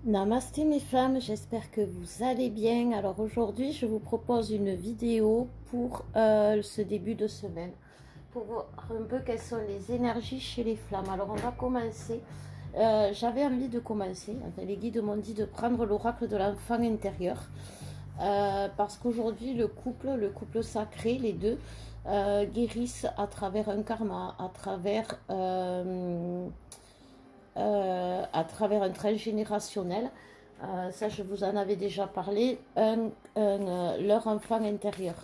Namasté mes femmes, j'espère que vous allez bien. Alors aujourd'hui, je vous propose une vidéo pour ce début de semaine, pour voir un peu quelles sont les énergies chez les flammes. Alors on va commencer. J'avais envie de commencer, enfin, les guides m'ont dit de prendre l'oracle de l'enfant intérieur, parce qu'aujourd'hui le couple sacré, les deux, guérissent à travers un karma, à travers un transgénérationnel. Ça, je vous en avais déjà parlé, leur enfant intérieur.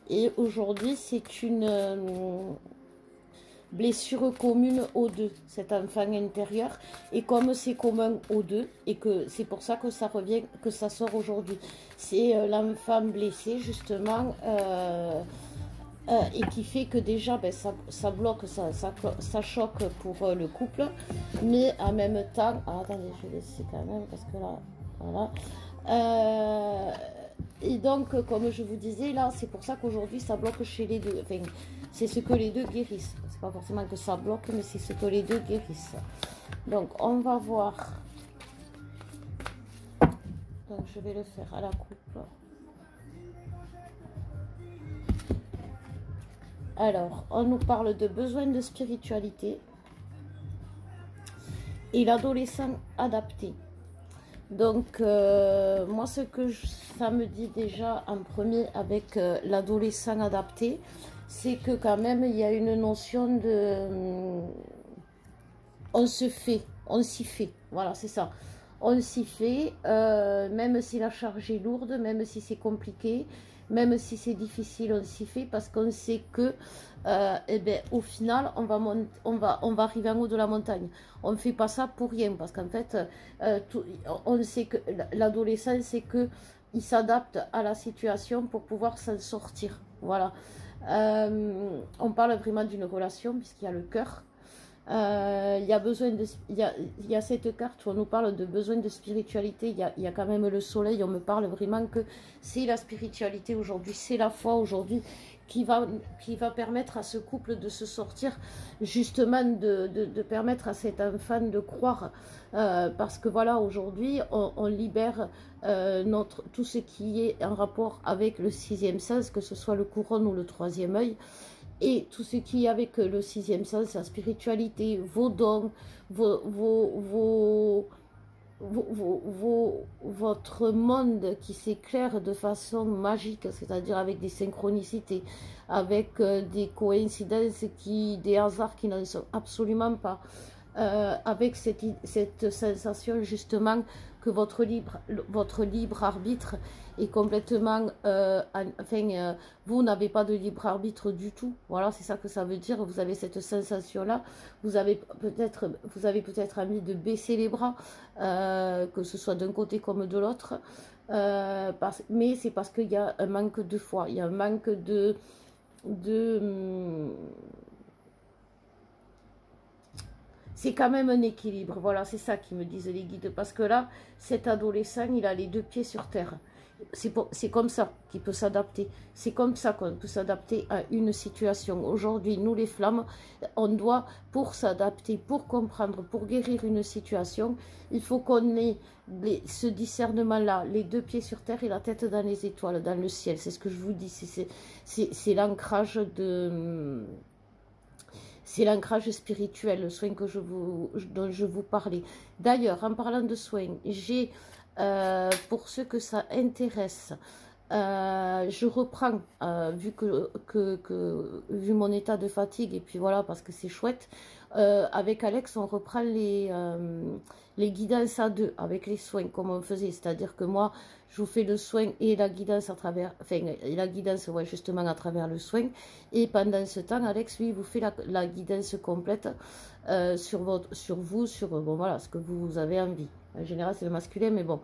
Et aujourd'hui, c'est une blessure commune aux deux, cet enfant intérieur. Et comme c'est commun aux deux, et que c'est pour ça que ça revient, que ça sort aujourd'hui, c'est l'enfant blessé, justement. Et qui fait que déjà ça bloque, ça choque pour le couple, mais en même temps, attendez, je vais laisser quand même parce que là, voilà. Et donc, comme je vous disais, là, c'est pour ça qu'aujourd'hui ça bloque chez les deux. Enfin, c'est ce que les deux guérissent. C'est pas forcément que ça bloque, mais c'est ce que les deux guérissent. Donc, on va voir. Donc, je vais le faire à la coupe. Alors, on nous parle de besoin de spiritualité et l'adolescent adapté. Donc, moi, ce que ça me dit déjà en premier avec l'adolescent adapté, c'est que quand même, il y a une notion de... on se fait, on s'y fait. Voilà, c'est ça. On s'y fait, même si la charge est lourde, même si c'est compliqué, même si c'est difficile, on s'y fait parce qu'on sait que, eh ben, au final, on va arriver en haut de la montagne. On ne fait pas ça pour rien parce qu'en fait, on sait que l'adolescent, c'est que il s'adapte à la situation pour pouvoir s'en sortir. Voilà. On parle vraiment d'une relation puisqu'il y a le cœur. Il y a besoin de, il y a cette carte où on nous parle de besoin de spiritualité. Il y a quand même le soleil. On me parle vraiment que c'est la spiritualité aujourd'hui, c'est la foi aujourd'hui qui va permettre à ce couple de se sortir, justement de permettre à cet enfant de croire, parce que voilà, aujourd'hui on libère tout ce qui est en rapport avec le sixième sens, que ce soit le couronne ou le troisième œil. Et tout ce qui est avec le sixième sens, la spiritualité, vos dons, votre monde qui s'éclaire de façon magique, c'est-à-dire avec des synchronicités, avec des coïncidences, des hasards qui n'en sont absolument pas, avec cette sensation justement que votre libre arbitre est complètement, vous n'avez pas de libre arbitre du tout. Voilà, c'est ça que ça veut dire. Vous avez cette sensation-là. Vous avez peut-être envie de baisser les bras, que ce soit d'un côté comme de l'autre. Mais c'est parce qu'il y a un manque de foi. Il y a un manque c'est quand même un équilibre. Voilà, c'est ça qui me disent les guides. Parce que là, cet adolescent, il a les deux pieds sur terre. C'est comme ça qu'il peut s'adapter. C'est comme ça qu'on peut s'adapter à une situation. Aujourd'hui, nous les flammes, on doit, pour s'adapter, pour comprendre, pour guérir une situation, il faut qu'on ait ce discernement-là, les deux pieds sur terre et la tête dans les étoiles, dans le ciel. C'est ce que je vous dis. C'est l'ancrage de... C'est l'ancrage spirituel, le soin dont je vous parlais. D'ailleurs, en parlant de soins, j'ai, pour ceux que ça intéresse, je reprends, vu mon état de fatigue, et puis voilà, parce que c'est chouette, avec Alex, on reprend les guidances à deux, avec les soins, comme on faisait. C'est-à-dire que moi, je vous fais le soin et la guidance à travers, enfin, la guidance, ouais, justement, à travers le soin. Et pendant ce temps, Alex, lui, vous fait la guidance complète sur vous, bon, voilà, ce que vous avez envie. En général, c'est le masculin, mais bon.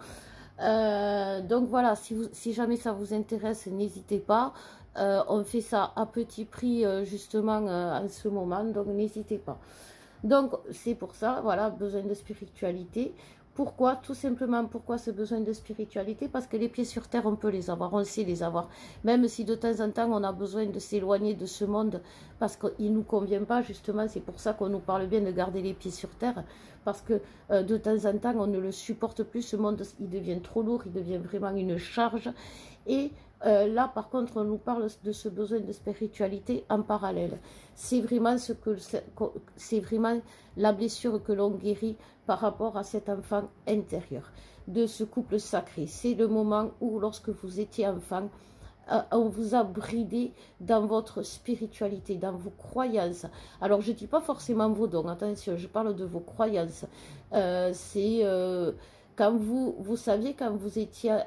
Donc voilà, si jamais ça vous intéresse, n'hésitez pas. On fait ça à petit prix, justement, en ce moment, donc n'hésitez pas. Donc c'est pour ça, voilà, besoin de spiritualité Pourquoi? Tout simplement, pourquoi ce besoin de spiritualité? Parce que les pieds sur terre, on peut les avoir, on sait les avoir. Même si de temps en temps, on a besoin de s'éloigner de ce monde parce qu'il ne nous convient pas, justement. C'est pour ça qu'on nous parle bien de garder les pieds sur terre. Parce que de temps en temps, on ne le supporte plus. Ce monde, il devient trop lourd, il devient vraiment une charge. Et là, par contre, on nous parle de ce besoin de spiritualité en parallèle. C'est vraiment c'est vraiment la blessure que l'on guérit par rapport à cet enfant intérieur, de ce couple sacré. C'est le moment où, lorsque vous étiez enfant, on vous a bridé dans votre spiritualité, dans vos croyances. Alors, je ne dis pas forcément vos dons, attention, je parle de vos croyances. C'est quand vous saviez, quand vous étiez,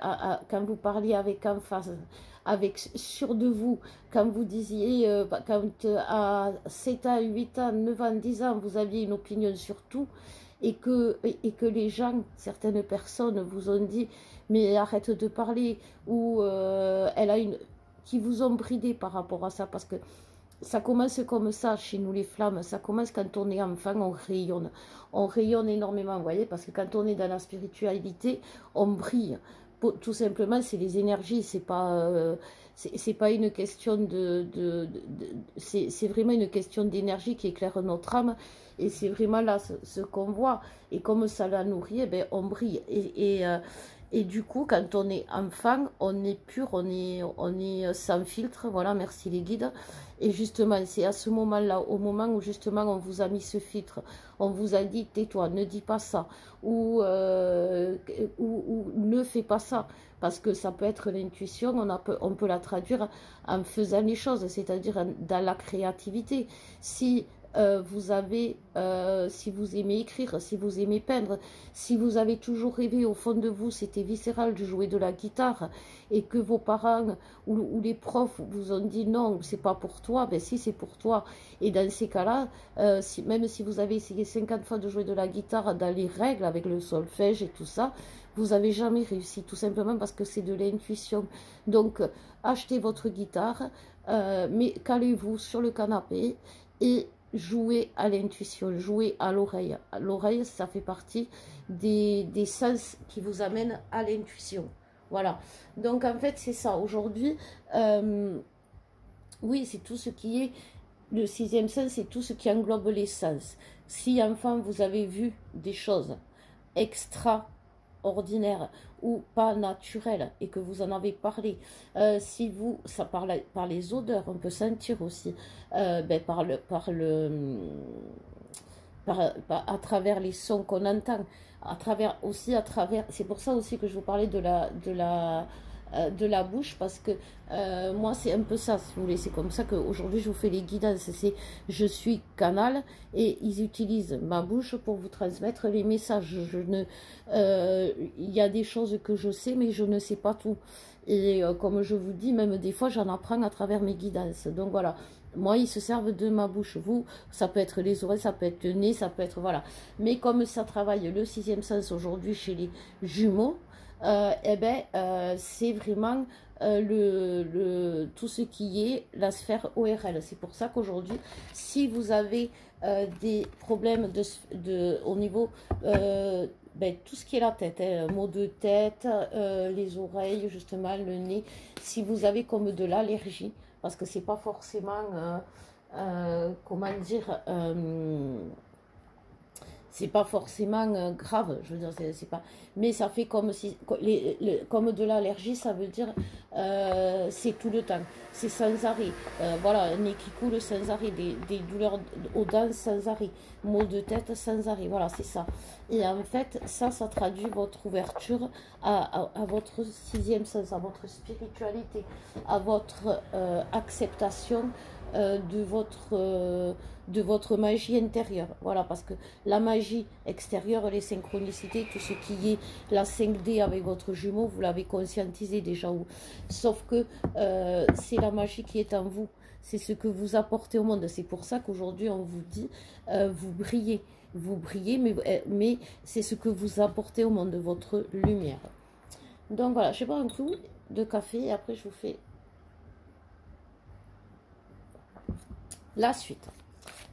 quand vous parliez avec emphase, avec sûr de vous, quand vous disiez, quand à 7 ans, 8 ans, 9 ans, 10 ans, vous aviez une opinion sur tout, et que les gens, certaines personnes vous ont dit, mais arrête de parler, ou qui vous ont bridé par rapport à ça, parce que ça commence comme ça chez nous les flammes, ça commence quand on est enfant, on rayonne énormément, vous voyez, parce que quand on est dans la spiritualité, on brille. Tout simplement, c'est les énergies, c'est pas une question c'est vraiment une question d'énergie qui éclaire notre âme, et c'est vraiment là ce qu'on voit, et comme ça la nourrit, eh ben, on brille, et du coup, quand on est enfant, on est pur, on est sans filtre, voilà, merci les guides. Et justement, c'est à ce moment-là, au moment où justement on vous a mis ce filtre, on vous a dit, tais-toi, ne dis pas ça, ou ne fais pas ça, parce que ça peut être l'intuition, on peut la traduire en faisant les choses, c'est-à-dire dans la créativité. Si si vous aimez écrire, si vous aimez peindre, si vous avez toujours rêvé au fond de vous, c'était viscéral de jouer de la guitare, et que vos parents ou les profs vous ont dit non, c'est pas pour toi, ben si, c'est pour toi. Et dans ces cas-là, même si vous avez essayé 50 fois de jouer de la guitare dans les règles, avec le solfège et tout ça, vous n'avez jamais réussi, tout simplement parce que c'est de l'intuition. Donc, achetez votre guitare, mais calez-vous sur le canapé et jouer à l'intuition, jouer à l'oreille. L'oreille, ça fait partie des sens qui vous amènent à l'intuition. Voilà. Donc, en fait, c'est ça. Aujourd'hui, oui, c'est tout ce qui est... Le sixième sens, c'est tout ce qui englobe les sens. Si, enfant, vous avez vu des choses extraordinaires ou pas naturelles et que vous en avez parlé, si vous, ça par les odeurs, on peut sentir aussi, ben, à travers les sons qu'on entend, c'est pour ça aussi que je vous parlais de la bouche, parce que moi c'est un peu ça, si vous voulez, c'est comme ça qu'aujourd'hui je vous fais les guidances, je suis canal, et ils utilisent ma bouche pour vous transmettre les messages. Il y a des choses que je sais, mais je ne sais pas tout, et comme je vous dis, même des fois j'en apprends à travers mes guidances. Donc voilà, moi ils se servent de ma bouche, vous ça peut être les oreilles, ça peut être le nez, ça peut être, voilà, mais comme ça travaille le sixième sens aujourd'hui chez les jumeaux, eh ben, c'est vraiment tout ce qui est la sphère ORL. C'est pour ça qu'aujourd'hui, si vous avez des problèmes au niveau, ben, tout ce qui est la tête, hein, maux de tête, les oreilles, justement, le nez, si vous avez comme de l'allergie, parce que c'est pas forcément, comment dire, c'est pas forcément grave, je veux dire, c'est pas, mais ça fait comme si, comme de l'allergie, ça veut dire, c'est tout le temps, c'est sans arrêt, voilà, un nez qui coule sans arrêt, des douleurs aux dents sans arrêt, maux de tête sans arrêt, voilà, c'est ça. Et en fait, ça traduit votre ouverture à votre sixième sens, à votre spiritualité, à votre acceptation de votre magie intérieure. Voilà, parce que la magie extérieure, les synchronicités, tout ce qui est la 5D avec votre jumeau, vous l'avez conscientisé déjà. Sauf que c'est la magie qui est en vous. C'est ce que vous apportez au monde. C'est pour ça qu'aujourd'hui, on vous dit, vous brillez. Vous brillez, mais c'est ce que vous apportez au monde, votre lumière. Donc voilà, je vais boire un coup de café et après je vous fais la suite.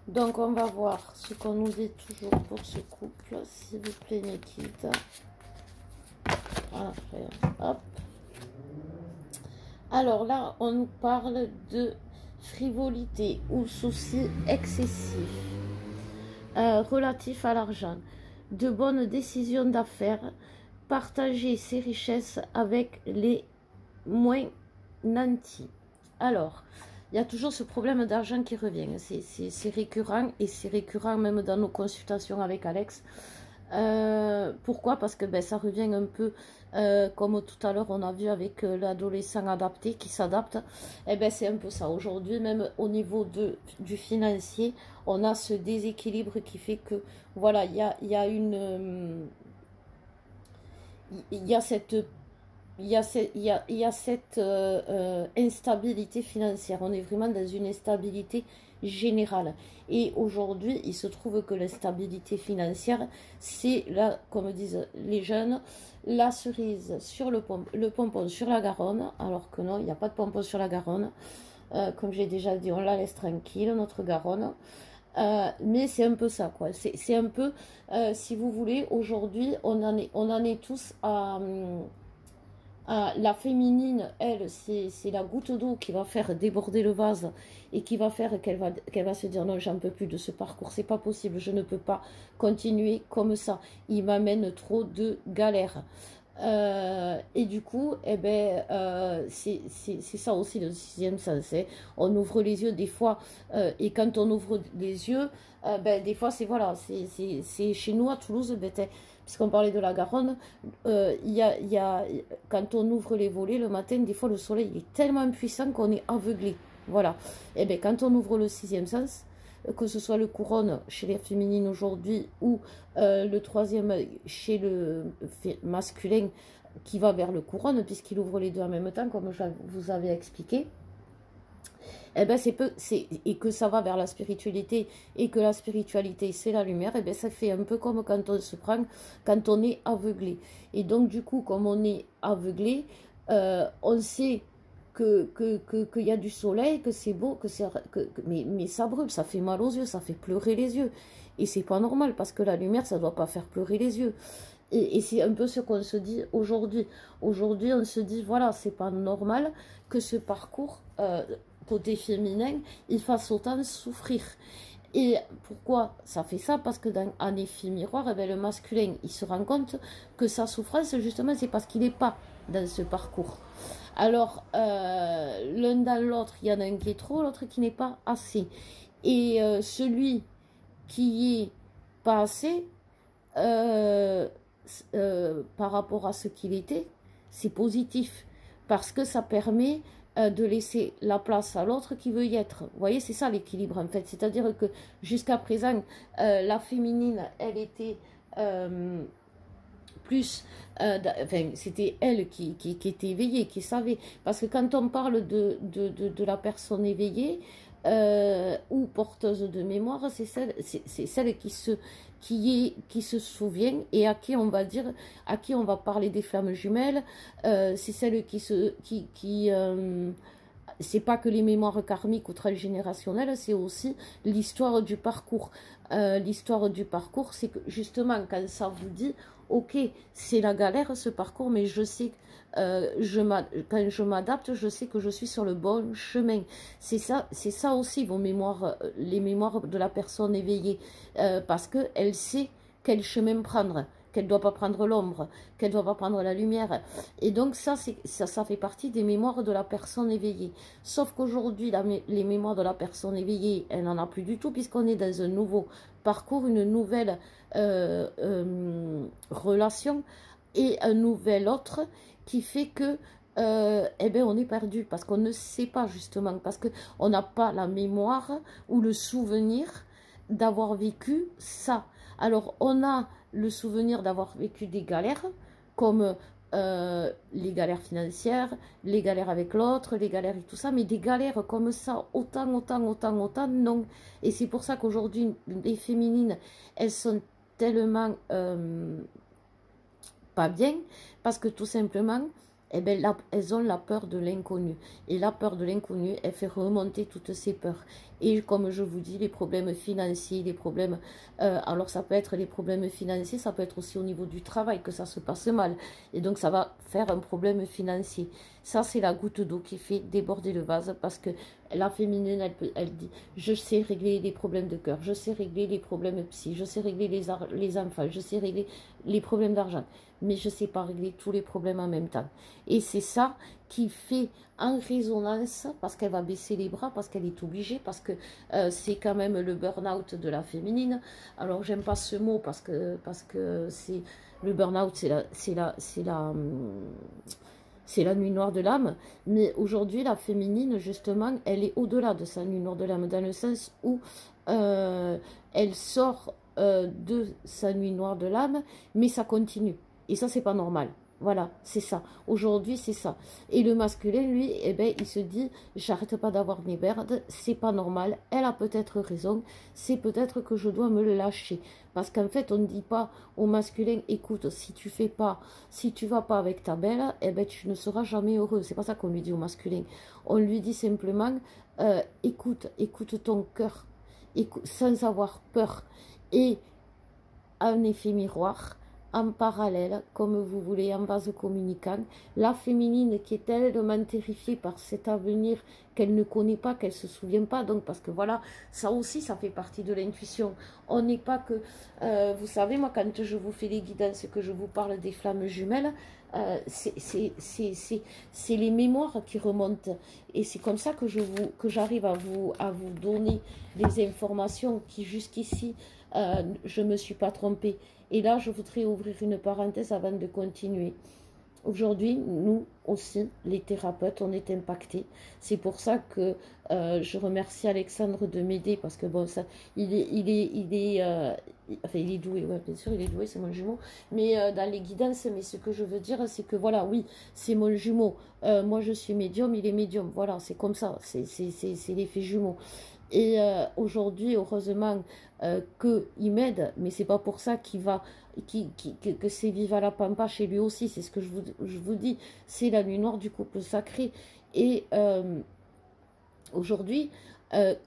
Donc, on va voir ce qu'on nous dit toujours pour ce couple. S'il vous plaît, Nikid. Hop. Alors là, on nous parle de frivolité ou soucis excessifs relatifs à l'argent, de bonnes décisions d'affaires, partager ses richesses avec les moins nantis. Alors, il y a toujours ce problème d'argent qui revient. C'est récurrent et c'est récurrent même dans nos consultations avec Alex. Pourquoi? Parce que ben, ça revient un peu comme tout à l'heure on a vu avec l'adolescent adapté qui s'adapte. Et ben c'est un peu ça. Aujourd'hui, même au niveau du financier, on a ce déséquilibre qui fait que voilà, il y a une il y a cette instabilité financière. On est vraiment dans une instabilité générale. Et aujourd'hui, il se trouve que l'instabilité financière, c'est là, comme disent les jeunes, la cerise sur le pompon sur la Garonne. Alors que non, il n'y a pas de pompon sur la Garonne. Comme j'ai déjà dit, on la laisse tranquille, notre Garonne. Mais c'est un peu ça, quoi. C'est un peu, si vous voulez, aujourd'hui, on en est tous à la féminine, elle, c'est la goutte d'eau qui va faire déborder le vase et qui va faire qu'elle va se dire non, j'en peux plus de ce parcours, c'est pas possible, je ne peux pas continuer comme ça, il m'amène trop de galères. Et du coup, eh ben, c'est ça aussi le sixième sens. Hein. On ouvre les yeux des fois, et quand on ouvre les yeux, ben, des fois, c'est voilà, c'est chez nous à Toulouse, ben, puisqu'on parlait de la Garonne, quand on ouvre les volets le matin, des fois le soleil est tellement puissant qu'on est aveuglé. Voilà. Et bien, quand on ouvre le sixième sens, que ce soit le couronne chez les féminines aujourd'hui ou le troisième chez le masculin qui va vers le couronne, puisqu'il ouvre les deux en même temps, comme je vous avais expliqué. Eh ben et que ça va vers la spiritualité et que la spiritualité c'est la lumière, et ben ça fait un peu comme quand on se prend, quand on est aveuglé. Et donc du coup, comme on est aveuglé, on sait qu'il y a du soleil, que c'est beau, mais ça brûle, ça fait mal aux yeux, ça fait pleurer les yeux. Et c'est pas normal parce que la lumière, ça doit pas faire pleurer les yeux. Et c'est un peu ce qu'on se dit aujourd'hui. Aujourd'hui, on se dit, voilà, c'est pas normal que ce parcours, côté féminin, il fasse autant souffrir. Et pourquoi ça fait ça? Parce que dans un effet miroir, eh bien, le masculin, il se rend compte que sa souffrance, justement, c'est parce qu'il n'est pas dans ce parcours. Alors, l'un dans l'autre, il y en a un qui est trop, l'autre qui n'est pas assez. Et celui qui est pas assez, par rapport à ce qu'il était, c'est positif. Parce que ça permet de laisser la place à l'autre qui veut y être. Vous voyez, c'est ça l'équilibre en fait. C'est-à-dire que jusqu'à présent, la féminine, elle était plus... enfin, c'était elle qui était éveillée, qui savait. Parce que quand on parle de la personne éveillée ou porteuse de mémoire, c'est celle qui se souvient et à qui on va dire, à qui on va parler des flammes jumelles, c'est celle c'est pas que les mémoires karmiques ou transgénérationnelles, c'est aussi l'histoire du parcours. L'histoire du parcours, c'est que justement, quand ça vous dit, ok, c'est la galère ce parcours, mais je sais quand je m'adapte, je sais que je suis sur le bon chemin. C'est ça aussi vos mémoires, les mémoires de la personne éveillée, parce qu'elle sait quel chemin prendre, qu'elle ne doit pas prendre l'ombre, qu'elle ne doit pas prendre la lumière. Et donc ça fait partie des mémoires de la personne éveillée. Sauf qu'aujourd'hui, les mémoires de la personne éveillée, elle n'en a plus du tout, puisqu'on est dans un nouveau parcours, une nouvelle relation et un nouvel autre qui fait que eh ben on est perdu parce qu'on ne sait pas justement, parce qu'on n'a pas la mémoire ou le souvenir d'avoir vécu ça. Alors on a le souvenir d'avoir vécu des galères comme les galères financières, les galères avec l'autre, les galères et tout ça, mais des galères comme ça, autant, non. Et c'est pour ça qu'aujourd'hui, les féminines, elles sont tellement pas bien, parce que tout simplement, eh ben, elles ont la peur de l'inconnu. Et la peur de l'inconnu, elle fait remonter toutes ces peurs. Et comme je vous dis, les problèmes financiers, les problèmes... alors ça peut être les problèmes financiers, ça peut être aussi au niveau du travail, que ça se passe mal. Et donc ça va faire un problème financier. Ça, c'est la goutte d'eau qui fait déborder le vase, parce que la féminine, elle dit, je sais régler les problèmes de cœur, je sais régler les problèmes psy, je sais régler les enfants, je sais régler les problèmes d'argent, mais je ne sais pas régler tous les problèmes en même temps. Et c'est ça qui fait en résonance, parce qu'elle va baisser les bras, parce qu'elle est obligée, parce que c'est quand même le burn-out de la féminine. Alors, j'aime pas ce mot, parce que c'est le burn-out, c'est la nuit noire de l'âme, mais aujourd'hui, la féminine, justement, elle est au-delà de sa nuit noire de l'âme, dans le sens où elle sort de sa nuit noire de l'âme, mais ça continue. Et ça, c'est pas normal. Voilà, c'est ça. Aujourd'hui, c'est ça. Et le masculin, lui, eh ben, il se dit, j'arrête pas d'avoir mes merdes, c'est pas normal, elle a peut-être raison, c'est peut-être que je dois me le lâcher. Parce qu'en fait, on ne dit pas au masculin, écoute, si tu vas pas avec ta belle, eh ben, tu ne seras jamais heureux. C'est pas ça qu'on lui dit au masculin. On lui dit simplement, écoute ton cœur, sans avoir peur. Et un effet miroir, en parallèle, comme vous voulez, en vase communicant, la féminine qui est tellement terrifiée par cet avenir qu'elle ne connaît pas, qu'elle ne se souvient pas, donc parce que voilà, ça aussi, ça fait partie de l'intuition. On n'est pas que, vous savez, moi, quand je vous fais les guidances, que je vous parle des flammes jumelles, c'est les mémoires qui remontent, et c'est comme ça que j'arrive à vous donner des informations qui jusqu'ici, je ne me suis pas trompée. Et là, je voudrais ouvrir une parenthèse avant de continuer. Aujourd'hui, nous aussi, les thérapeutes, on est impactés. C'est pour ça que je remercie Alexandre de m'aider, parce que bon, ça, il est doué, ouais, bien sûr, il est doué, c'est mon jumeau. Mais dans les guidances, mais ce que je veux dire, c'est que voilà, oui, c'est mon jumeau. Moi, je suis médium, il est médium. Voilà, c'est comme ça, c'est l'effet jumeau. Et aujourd'hui, heureusement qu'il m'aide, mais c'est pas pour ça que c'est viva la pampa chez lui aussi. C'est ce que je vous dis, c'est la nuit noire du couple sacré. Et aujourd'hui,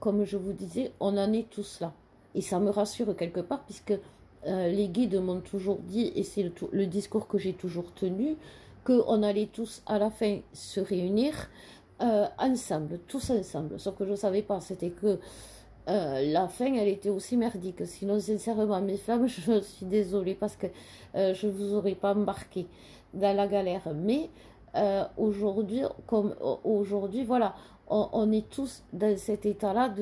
comme je vous disais, on en est tous là. Et ça me rassure quelque part, puisque les guides m'ont toujours dit, et c'est le discours que j'ai toujours tenu, qu'on allait tous à la fin se réunir ensemble, tous ensemble. Sauf que je ne savais pas, c'était que la fin, elle était aussi merdique. Sinon, sincèrement, mes flammes, je suis désolée, parce que je ne vous aurais pas embarqué dans la galère. Mais aujourd'hui, voilà, on est tous dans cet état-là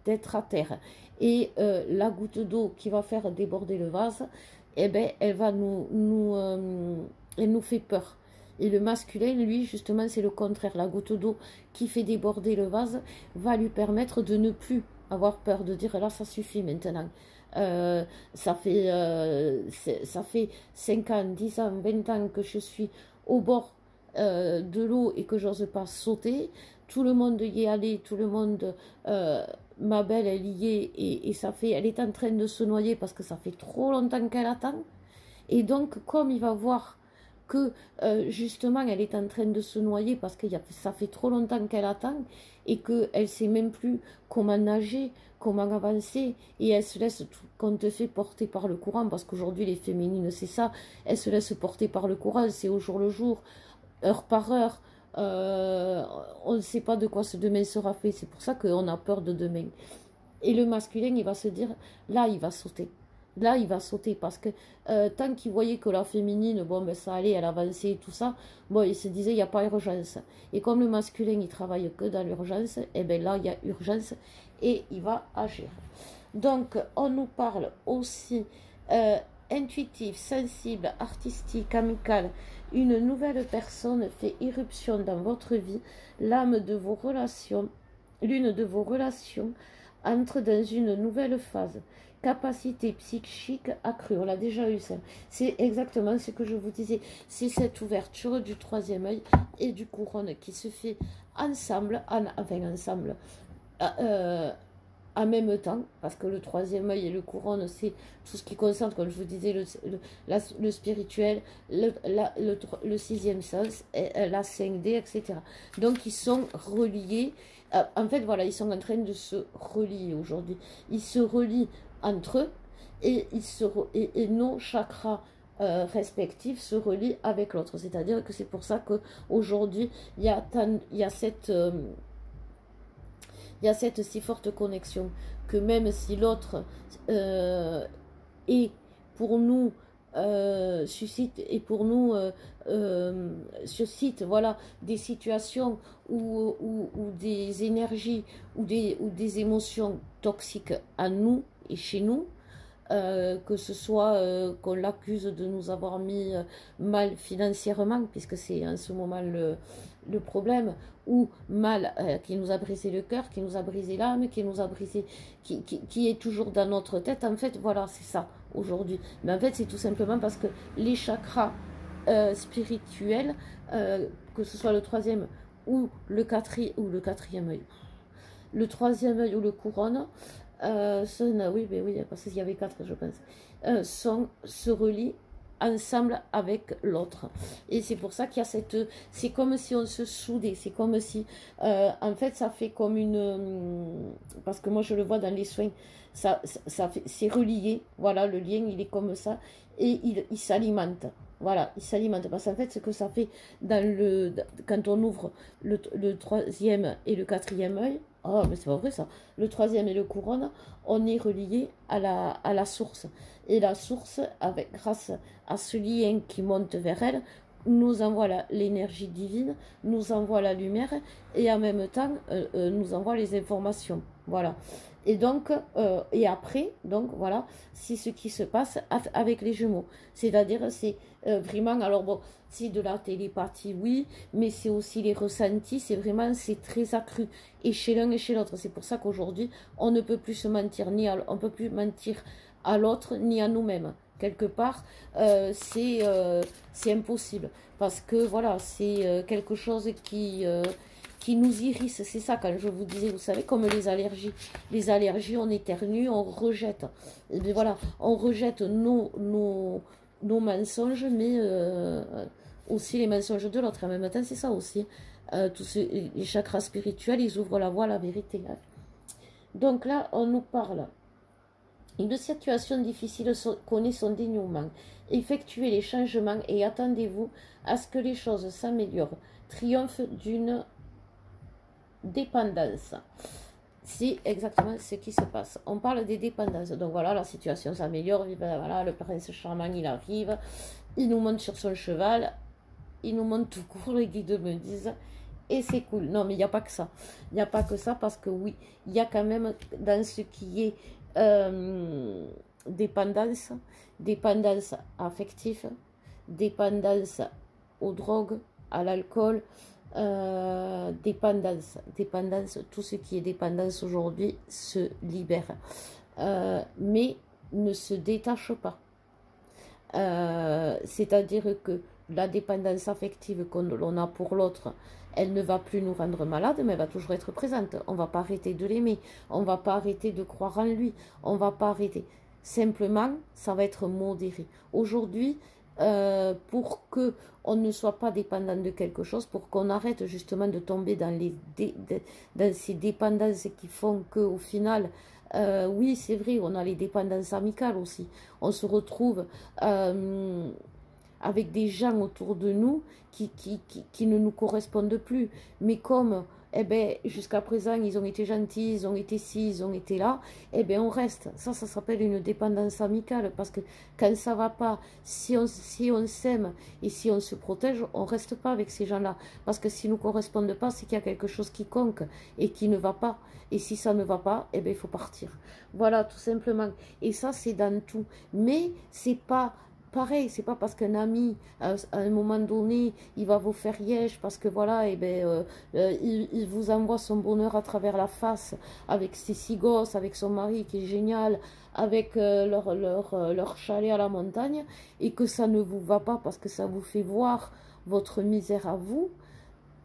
d'être à terre. Et la goutte d'eau qui va faire déborder le vase, eh ben, elle nous fait peur. Et le masculin, lui, justement, c'est le contraire. La goutte d'eau qui fait déborder le vase va lui permettre de ne plus avoir peur, de dire là, ça suffit maintenant. Ça fait 5 ans, 10 ans, 20 ans que je suis au bord de l'eau et que j'ose pas sauter. Tout le monde y est allé, tout le monde, ma belle, elle y est, et elle est en train de se noyer parce que ça fait trop longtemps qu'elle attend. Et donc, comme il va voir que justement elle est en train de se noyer parce que ça fait trop longtemps qu'elle attend et qu'elle ne sait même plus comment nager, comment avancer, et elle se laisse compte fait porter par le courant, parce qu'aujourd'hui les féminines c'est ça, elles se laissent porter par le courant, c'est au jour le jour, heure par heure, on ne sait pas de quoi ce demain sera fait, c'est pour ça qu'on a peur de demain. Et le masculin, il va se dire, là il va sauter. Là, il va sauter, parce que tant qu'il voyait que la féminine, bon, ben ça allait, elle avançait et tout ça, bon, il se disait, il n'y a pas urgence. Et comme le masculin, il travaille que dans l'urgence, et bien là, il y a urgence et il va agir. Donc, on nous parle aussi intuitif, sensible, artistique, amical. Une nouvelle personne fait irruption dans votre vie. L'âme de vos relations, l'une de vos relations, entre dans une nouvelle phase. Capacité psychique accrue, on l'a déjà eu ça. C'est exactement ce que je vous disais. C'est cette ouverture du troisième œil et du couronne qui se fait ensemble, enfin ensemble, en même temps, parce que le troisième œil et le couronne, c'est tout ce qui concerne, comme je vous disais, le spirituel, le sixième sens, la 5D, etc. Donc, ils sont reliés. En fait, voilà, ils sont en train de se relier aujourd'hui. Ils se relient entre eux et, et nos chakras respectifs se relient avec l'autre. C'est-à-dire que c'est pour ça qu'aujourd'hui, il y a cette... il y a cette si forte connexion que même si l'autre est pour nous suscite et pour nous suscite voilà des situations ou des énergies ou des émotions toxiques à nous et chez nous, que ce soit qu'on l'accuse de nous avoir mis mal financièrement, puisque c'est en ce moment le problème, ou mal, qui nous a brisé le cœur, qui nous a brisé l'âme, qui nous a brisé, qui est toujours dans notre tête. En fait, voilà, c'est ça aujourd'hui. Mais en fait, c'est tout simplement parce que les chakras spirituels, que ce soit le troisième ou le quatrième œil, le troisième œil ou le couronne, oui, ben oui, parce qu'il y avait quatre, je pense, se relient ensemble avec l'autre. Et c'est pour ça qu'il y a cette... C'est comme si on se soudait, c'est comme si... en fait, ça fait comme une... parce que moi, je le vois dans les soins, c'est relié, voilà, le lien, il est comme ça, et il s'alimente. Voilà, il s'alimente. Parce qu'en fait, ce que ça fait quand on ouvre le troisième et le quatrième œil, oh, mais c'est pas vrai ça. Le troisième et le couronne, on est relié à la source. Et la source, grâce à ce lien qui monte vers elle, nous envoie l'énergie divine, nous envoie la lumière et en même temps nous envoie les informations. Voilà. Et donc, et après, donc voilà, c'est ce qui se passe avec les jumeaux. C'est-à-dire, c'est vraiment, alors bon, c'est de la télépathie, oui, mais c'est aussi les ressentis, c'est vraiment, c'est très accru, et chez l'un et chez l'autre. C'est pour ça qu'aujourd'hui, on ne peut plus se mentir, on ne peut plus mentir à l'autre, ni à nous-mêmes. Quelque part, c'est impossible, parce que voilà, c'est quelque chose qui nous irrisse. C'est ça, quand je vous disais, vous savez, comme les allergies. Les allergies, on éternue, on rejette. Et bien voilà, on rejette nos mensonges, mais aussi les mensonges de l'autre. En même temps, c'est ça aussi. Les chakras spirituels, ils ouvrent la voie à la vérité. Hein. Donc là, on nous parle. Une situation difficile connaît son dénouement. Effectuez les changements et attendez-vous à ce que les choses s'améliorent. Triomphe d'une dépendance. C'est exactement ce qui se passe. On parle des dépendances. Donc voilà, la situation s'améliore. Voilà, le prince charmant, il arrive. Il nous monte sur son cheval. Il nous monte tout court, les guides me disent. Et c'est cool. Non, mais il n'y a pas que ça. Il n'y a pas que ça parce que oui, il y a quand même dans ce qui est dépendance affective, dépendance aux drogues, à l'alcool, dépendance, tout ce qui est dépendance aujourd'hui se libère, mais ne se détache pas. C'est-à-dire que la dépendance affective que l'on a pour l'autre, elle ne va plus nous rendre malade, mais elle va toujours être présente. On ne va pas arrêter de l'aimer, on ne va pas arrêter de croire en lui, on ne va pas arrêter. Simplement, ça va être modéré. Aujourd'hui, pour que on ne soit pas dépendant de quelque chose, pour qu'on arrête justement de tomber dans ces dépendances qui font qu'au final, oui, c'est vrai, on a les dépendances amicales aussi. On se retrouve avec des gens autour de nous qui ne nous correspondent plus. Mais comme eh ben, jusqu'à présent, ils ont été gentils, ils ont été ci, ils ont été là, eh ben, on reste. Ça s'appelle une dépendance amicale, parce que quand ça va pas, si on s'aime et si on se protège, on reste pas avec ces gens-là. Parce que s'ils ne nous correspondent pas, c'est qu'il y a quelque chose qui conque et qui ne va pas. Et si ça ne va pas, eh ben, il faut partir. Voilà, tout simplement. Et ça, c'est dans tout. Mais c'est pas... pareil, c'est pas parce qu'un ami, à un moment donné, il va vous faire yèche, parce que voilà, eh ben, il vous envoie son bonheur à travers la face, avec ses 6 gosses, avec son mari qui est génial, avec leur chalet à la montagne, et que ça ne vous va pas parce que ça vous fait voir votre misère à vous,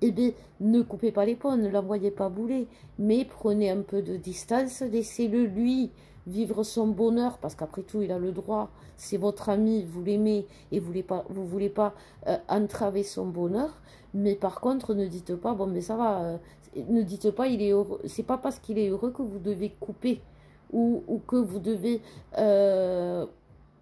eh bien, ne coupez pas les ponts, ne l'envoyez pas bouler, mais prenez un peu de distance, laissez-le, lui, vivre son bonheur, parce qu'après tout, il a le droit, c'est votre ami, vous l'aimez, et vous voulez pas entraver son bonheur, mais par contre, ne dites pas, bon, mais ça va, ne dites pas, il est heureux, c'est pas parce qu'il est heureux que vous devez couper, ou que vous devez...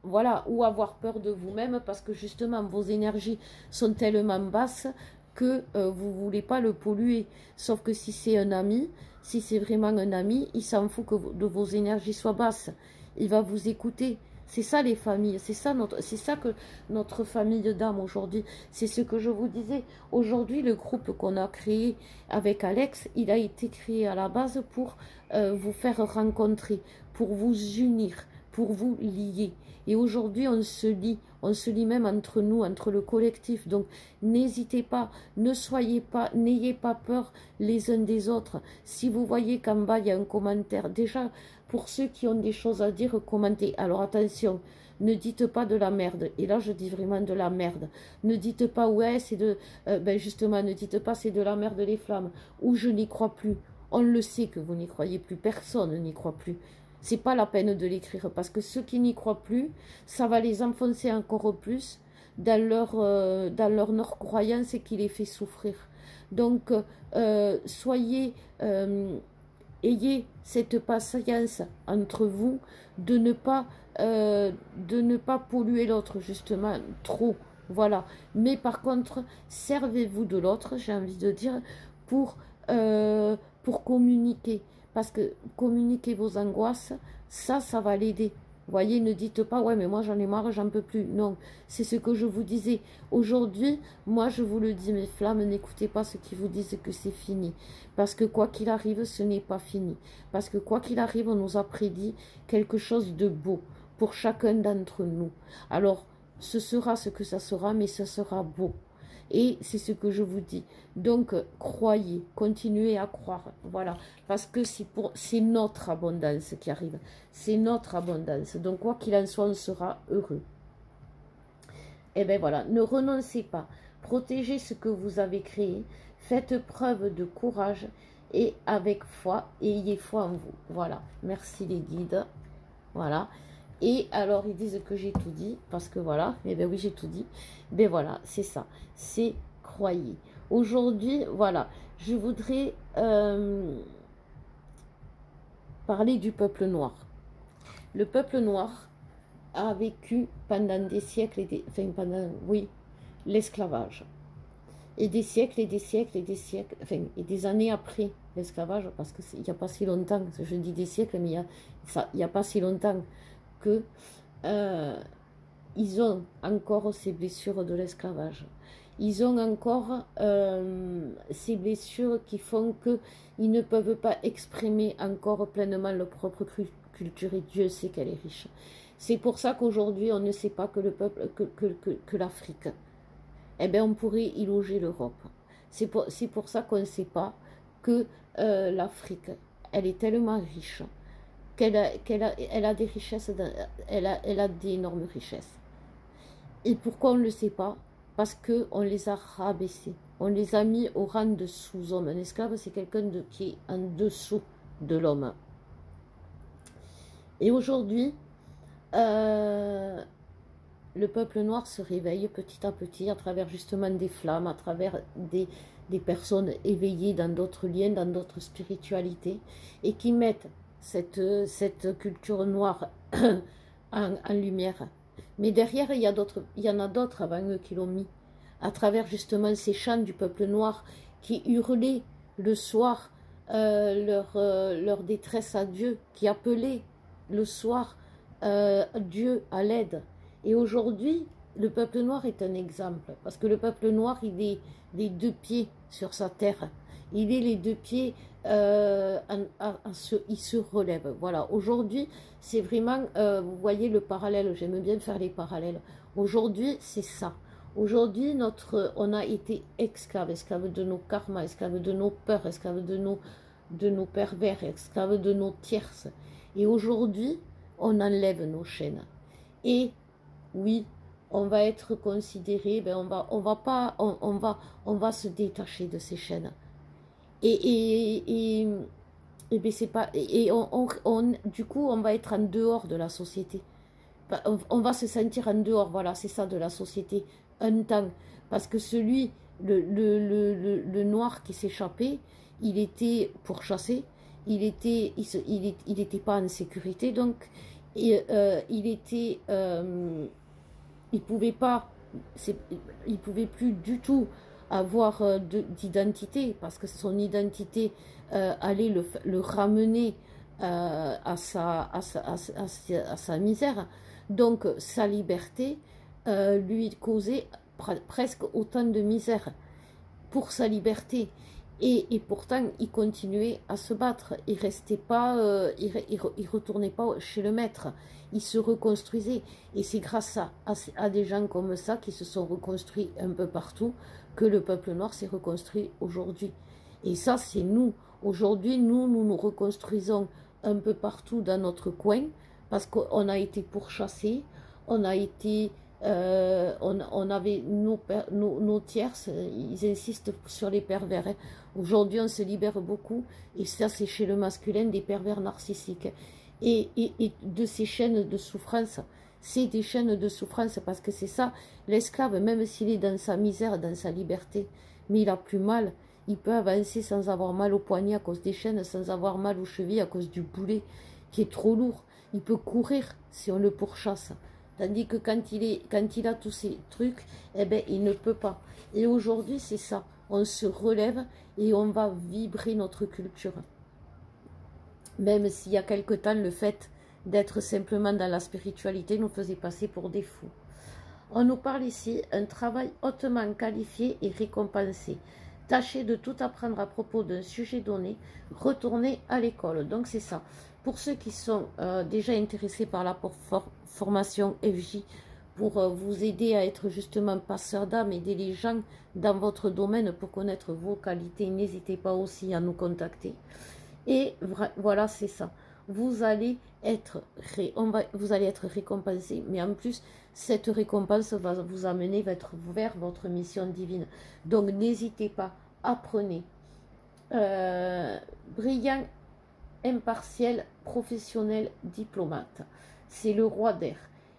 voilà, ou avoir peur de vous-même parce que justement vos énergies sont tellement basses que vous ne voulez pas le polluer. Sauf que si c'est un ami, si c'est vraiment un ami, il s'en fout que de vos énergies soient basses. Il va vous écouter. C'est ça les familles, c'est ça que notre famille d'âme aujourd'hui. C'est ce que je vous disais. Aujourd'hui, le groupe qu'on a créé avec Alex, il a été créé à la base pour vous faire rencontrer, pour vous unir, pour vous lier. Et aujourd'hui, on se lie même entre nous, entre le collectif. Donc, n'hésitez pas, n'ayez pas peur les uns des autres. Si vous voyez qu'en bas, il y a un commentaire, déjà, pour ceux qui ont des choses à dire, commentez. Alors, attention, ne dites pas de la merde. Et là, je dis vraiment de la merde. Ne dites pas, ouais, c'est de... ben justement, ne dites pas, c'est de la merde les flammes. Ou je n'y crois plus. On le sait que vous n'y croyez plus. Personne n'y croit plus. C'est pas la peine de l'écrire parce que ceux qui n'y croient plus, ça va les enfoncer encore plus dans leur croyance et qui les fait souffrir. Donc, ayez cette patience entre vous de ne pas polluer l'autre justement trop. Voilà. Mais par contre, servez-vous de l'autre, j'ai envie de dire, pour communiquer. Parce que communiquer vos angoisses, ça va l'aider. Vous voyez, ne dites pas, ouais, mais moi j'en ai marre, j'en peux plus. Non, c'est ce que je vous disais. Aujourd'hui, moi je vous le dis, mes flammes, n'écoutez pas ceux qui vous disent que c'est fini. Parce que quoi qu'il arrive, ce n'est pas fini. Parce que quoi qu'il arrive, on nous a prédit quelque chose de beau pour chacun d'entre nous. Alors, ce sera ce que ça sera, mais ce sera beau. Et c'est ce que je vous dis. Donc, croyez, continuez à croire. Voilà. Parce que c'est notre abondance qui arrive. C'est notre abondance. Donc, quoi qu'il en soit, on sera heureux. Et bien voilà, ne renoncez pas. Protégez ce que vous avez créé. Faites preuve de courage et avec foi. Et ayez foi en vous. Voilà. Merci les guides. Voilà. Et alors, ils disent que j'ai tout dit, parce que voilà, eh bien oui, j'ai tout dit. Ben voilà, c'est ça, c'est croyez. Aujourd'hui, voilà, je voudrais parler du peuple noir. Le peuple noir a vécu pendant des siècles, oui, l'esclavage. Et des siècles et des siècles et des siècles, et des années après l'esclavage, parce qu'il n'y a pas si longtemps, je dis des siècles, mais il n'y a pas si longtemps que ils ont encore ces blessures de l'esclavage. Ils ont encore ces blessures qui font qu'ils ne peuvent pas exprimer encore pleinement leur propre culture, et Dieu sait qu'elle est riche. C'est pour ça qu'aujourd'hui, on ne sait pas que le peuple, que l'Afrique, eh bien, on pourrait y loger l'Europe. C'est pour ça qu'on ne sait pas que l'Afrique, elle est tellement riche qu'elle a des richesses, elle a d'énormes richesses. Et pourquoi on ne le sait pas? Parce qu'on les a rabaissés. On les a mis au rang de sous-homme. Un esclave, c'est quelqu'un qui est en dessous de l'homme. Et aujourd'hui, le peuple noir se réveille petit à petit à travers justement des flammes, à travers des personnes éveillées dans d'autres liens, dans d'autres spiritualités, et qui mettent cette culture noire en lumière. Mais derrière, il y en a d'autres avant eux qui l'ont mis, à travers justement ces chants du peuple noir qui hurlaient le soir leur détresse à Dieu, qui appelaient le soir Dieu à l'aide. Et aujourd'hui, le peuple noir est un exemple, parce que le peuple noir, il est les deux pieds sur sa terre. Il est les deux pieds, il se relève. Voilà, aujourd'hui, c'est vraiment, vous voyez le parallèle, j'aime bien faire les parallèles. Aujourd'hui, c'est ça. Aujourd'hui, on a été esclaves de nos karmas, esclaves de nos peurs, esclaves de nos pervers, esclaves de nos tierces. Et aujourd'hui, on enlève nos chaînes. Et oui, on va être considéré, ben on va se détacher de ces chaînes. Et ben c'est pas, du coup, on va être en dehors de la société. On va se sentir en dehors, voilà, c'est ça, de la société, un temps. Parce que le noir qui s'échappait, il était pourchassé, il était pas en sécurité, donc il pouvait pas, il pouvait plus du tout avoir d'identité, parce que son identité allait le ramener à sa misère. Donc sa liberté lui causait presque autant de misère pour sa liberté. Et pourtant, il continuait à se battre. Il restait pas, il retournait pas chez le maître. Il se reconstruisait. Et c'est grâce à des gens comme ça qui se sont reconstruits un peu partout que le peuple noir s'est reconstruit aujourd'hui. Et ça, c'est nous. Aujourd'hui, nous nous reconstruisons un peu partout dans notre coin parce qu'on a été pourchassés, on a été... on avait nos tierces, ils insistent sur les pervers. Hein. Aujourd'hui, on se libère beaucoup, et ça, c'est chez le masculin, des pervers narcissiques. Et de ces chaînes de souffrance, c'est des chaînes de souffrance, parce que c'est ça, l'esclave, même s'il est dans sa misère, dans sa liberté, mais il a plus mal, il peut avancer sans avoir mal au poignet à cause des chaînes, sans avoir mal aux chevilles à cause du boulet, qui est trop lourd. Il peut courir si on le pourchasse. Tandis que quand il a tous ces trucs, eh ben, il ne peut pas. Et aujourd'hui, c'est ça. On se relève et on va vibrer notre culture. Même s'il y a quelque temps, le fait d'être simplement dans la spiritualité nous faisait passer pour des fous. On nous parle ici un travail hautement qualifié et récompensé. Tâchez de tout apprendre à propos d'un sujet donné, retournez à l'école. Donc c'est ça. Pour ceux qui sont déjà intéressés par la formation FJ, pour vous aider à être justement passeur d'âme, aider les gens dans votre domaine pour connaître vos qualités, n'hésitez pas aussi à nous contacter. Et voilà, c'est ça. Vous allez être récompensé, mais en plus, cette récompense va vous amener vers votre mission divine. Donc, n'hésitez pas, apprenez. Brillant, impartiel, professionnel, diplomate. C'est le roi d'air.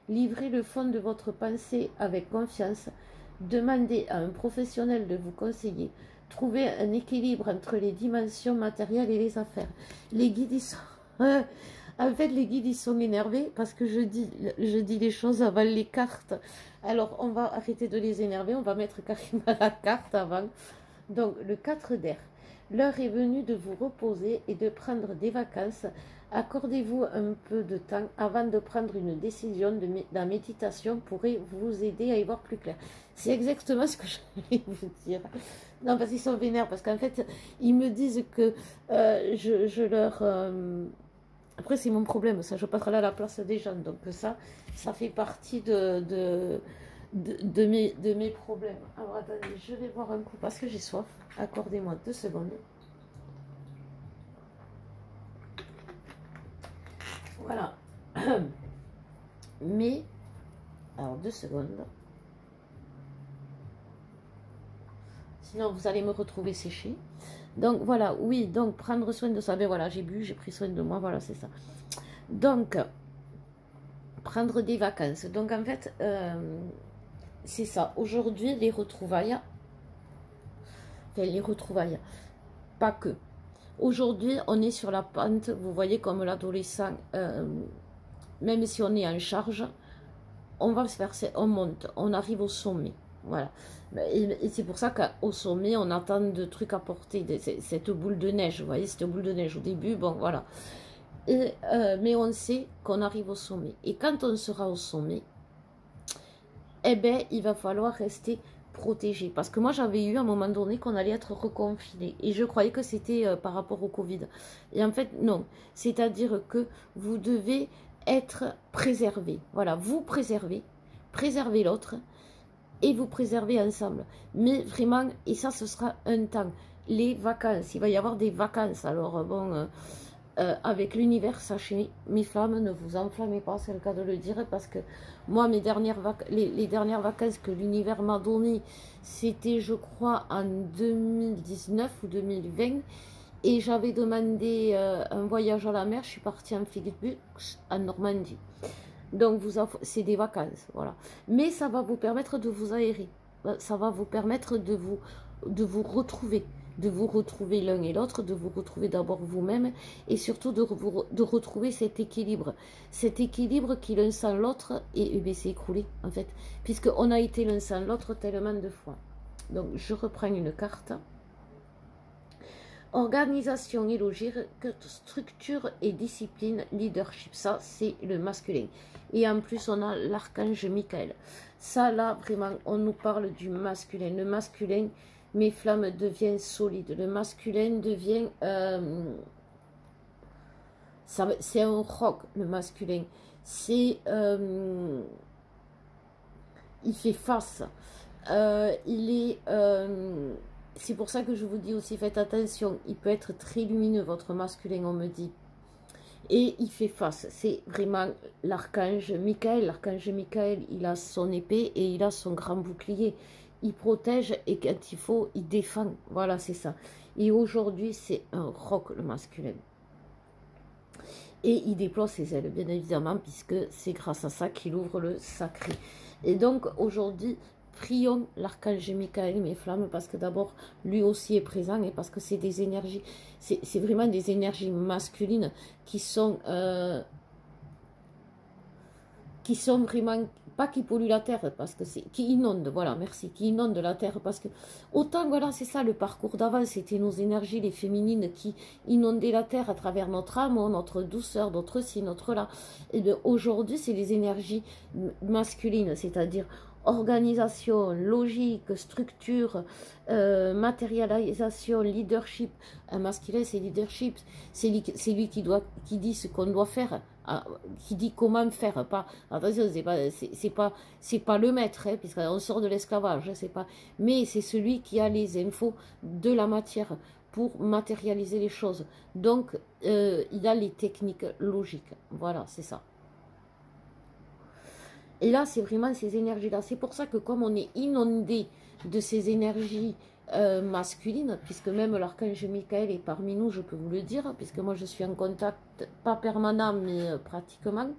Livrez le fond de votre pensée avec confiance. Demandez à un professionnel de vous conseiller. Trouvez un équilibre entre les dimensions matérielles et les affaires. Les guides, ils sont... en fait, les guides, ils sont énervés parce que je dis les choses avant les cartes. Alors, on va arrêter de les énerver. On va mettre carrément la carte avant. Donc, le 4 d'air. L'heure est venue de vous reposer et de prendre des vacances. Accordez-vous un peu de temps avant de prendre une décision. La méditation pourrait vous aider à y voir plus clair. C'est exactement ce que je voulais vous dire. Non, parce qu'ils sont vénères, parce qu'en fait, ils me disent que je leur... Après, c'est mon problème, ça, je passerai à la place des gens. Donc ça fait partie de mes problèmes. Alors, attendez, je vais boire un coup, parce que j'ai soif. Accordez-moi 2 secondes. Voilà. Mais, alors 2 secondes. Sinon, vous allez me retrouver séché. Donc, voilà, oui, donc, prendre soin de ça. Ben voilà, j'ai bu, j'ai pris soin de moi, voilà, c'est ça. Donc, prendre des vacances. Donc, en fait, c'est ça. Aujourd'hui, les retrouvailles, pas que. Aujourd'hui, on est sur la pente, vous voyez, comme l'adolescent, même si on est en charge, on va se faire, on monte, on arrive au sommet. Voilà. Et c'est pour ça qu'au sommet, on attend de trucs à porter, cette boule de neige, vous voyez, cette boule de neige au début, bon, voilà. Mais on sait qu'on arrive au sommet. Et quand on sera au sommet, eh bien, il va falloir rester protégé. Parce que moi, j'avais eu à un moment donné qu'on allait être reconfiné. Et je croyais que c'était par rapport au Covid. Et en fait, non. C'est-à-dire que vous devez être préservé. Voilà, vous préservez l'autre. Et vous préservez ensemble. Mais vraiment, et ça, ce sera un temps. Les vacances, il va y avoir des vacances. Alors, bon, avec l'univers, sachez, mes femmes, ne vous enflammez pas, c'est le cas de le dire, parce que moi, les dernières vacances que l'univers m'a données, c'était, je crois, en 2019 ou 2020, et j'avais demandé un voyage à la mer. Je suis partie en Flixbus, en Normandie. Donc, c'est des vacances, voilà. Mais ça va vous permettre de vous aérer. Ça va vous permettre de vous retrouver. De vous retrouver l'un et l'autre, de vous retrouver d'abord vous-même. Et surtout de retrouver cet équilibre. Cet équilibre qui, l'un sans l'autre, et s'est écroulé, en fait. Puisqu'on a été l'un sans l'autre tellement de fois. Donc, je reprends une carte. Organisation et logique, structure et discipline, leadership, ça c'est le masculin. Et en plus on a l'archange Michael. Ça là vraiment on nous parle du masculin. Le masculin, mes flammes, devient solide. Le masculin devient... c'est un roc, le masculin. C'est... il fait face. Il est... c'est pour ça que je vous dis aussi, faites attention, il peut être très lumineux, votre masculin, on me dit. Et il fait face, c'est vraiment l'archange Michael. L'archange Michael, il a son épée et il a son grand bouclier. Il protège et quand il faut, il défend. Voilà, c'est ça. Et aujourd'hui, c'est un roc, le masculin. Et il déploie ses ailes, bien évidemment, puisque c'est grâce à ça qu'il ouvre le sacré. Et donc, aujourd'hui... prions l'archange Michael, mes flammes, parce que d'abord, lui aussi est présent et parce que c'est des énergies, c'est vraiment des énergies masculines qui sont vraiment, pas qui polluent la terre, parce que c'est, qui inondent, voilà, merci, qui inondent la terre, parce que, autant, voilà, c'est ça, le parcours d'avant, c'était nos énergies, les féminines, qui inondaient la terre à travers notre amour, notre douceur, notre ci, notre là, et aujourd'hui, c'est les énergies masculines, c'est-à-dire organisation, logique, structure, matérialisation, leadership. Un masculin, c'est leadership. C'est lui qui dit ce qu'on doit faire, qui dit comment faire. Pas, attention, c'est pas le maître, hein, puisqu'on sort de l'esclavage. C'est pas, mais c'est celui qui a les infos de la matière pour matérialiser les choses. Donc, il a les techniques logiques. Voilà, c'est ça. Et là, c'est vraiment ces énergies-là. C'est pour ça que comme on est inondé de ces énergies masculines, puisque même l'archange Michael est parmi nous, je peux vous le dire, puisque moi je suis en contact, pas permanent, mais pratiquement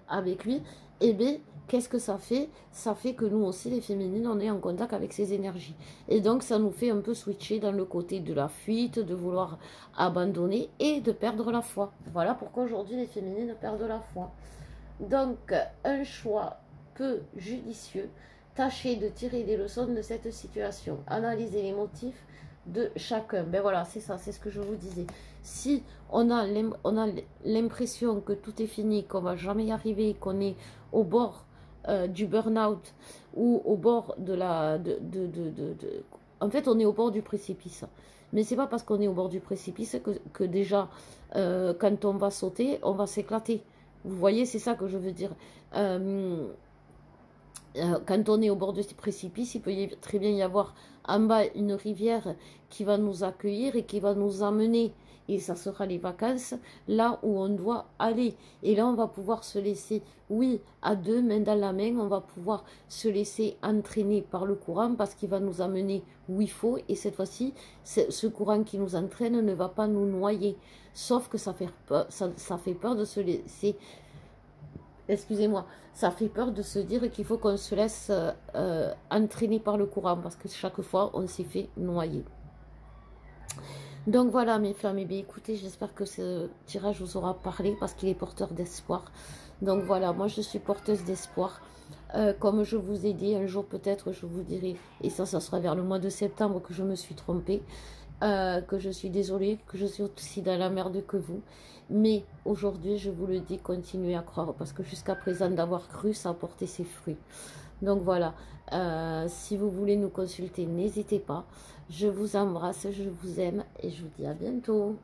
avec lui, et bien, qu'est-ce que ça fait? Ça fait que nous aussi, les féminines, on est en contact avec ces énergies. Et donc, ça nous fait un peu switcher dans le côté de la fuite, de vouloir abandonner et de perdre la foi. Voilà pourquoi aujourd'hui, les féminines perdent la foi. Donc, un choix peu judicieux. Tâchez de tirer des leçons de cette situation. Analysez les motifs de chacun. Ben voilà, c'est ça, c'est ce que je vous disais. Si on a l'impression que tout est fini, qu'on va jamais y arriver, qu'on est au bord du burn-out ou au bord de la... En fait, on est au bord du précipice. Mais c'est pas parce qu'on est au bord du précipice que déjà, quand on va sauter, on va s'éclater. Vous voyez, c'est ça que je veux dire. Quand on est au bord de ce précipice, il peut très bien y avoir en bas une rivière qui va nous accueillir et qui va nous amener. Et ça sera les vacances, là où on doit aller. Et là, on va pouvoir se laisser, oui, à deux, main dans la main, on va pouvoir se laisser entraîner par le courant parce qu'il va nous amener où il faut. Et cette fois-ci, ce courant qui nous entraîne ne va pas nous noyer. Sauf que ça fait peur de se laisser... Excusez-moi, ça fait peur de se dire qu'il faut qu'on se laisse entraîner par le courant parce que chaque fois, on s'est fait noyer. Donc voilà mes flammes, et bien écoutez, j'espère que ce tirage vous aura parlé parce qu'il est porteur d'espoir. Donc voilà, moi je suis porteuse d'espoir. Comme je vous ai dit, un jour peut-être je vous dirai, et ça sera vers le mois de septembre que je me suis trompée, que je suis désolée, que je suis aussi dans la merde que vous. Mais aujourd'hui, je vous le dis, continuez à croire parce que jusqu'à présent, d'avoir cru, ça a porté ses fruits. Donc voilà, si vous voulez nous consulter, n'hésitez pas. Je vous embrasse, je vous aime et je vous dis à bientôt.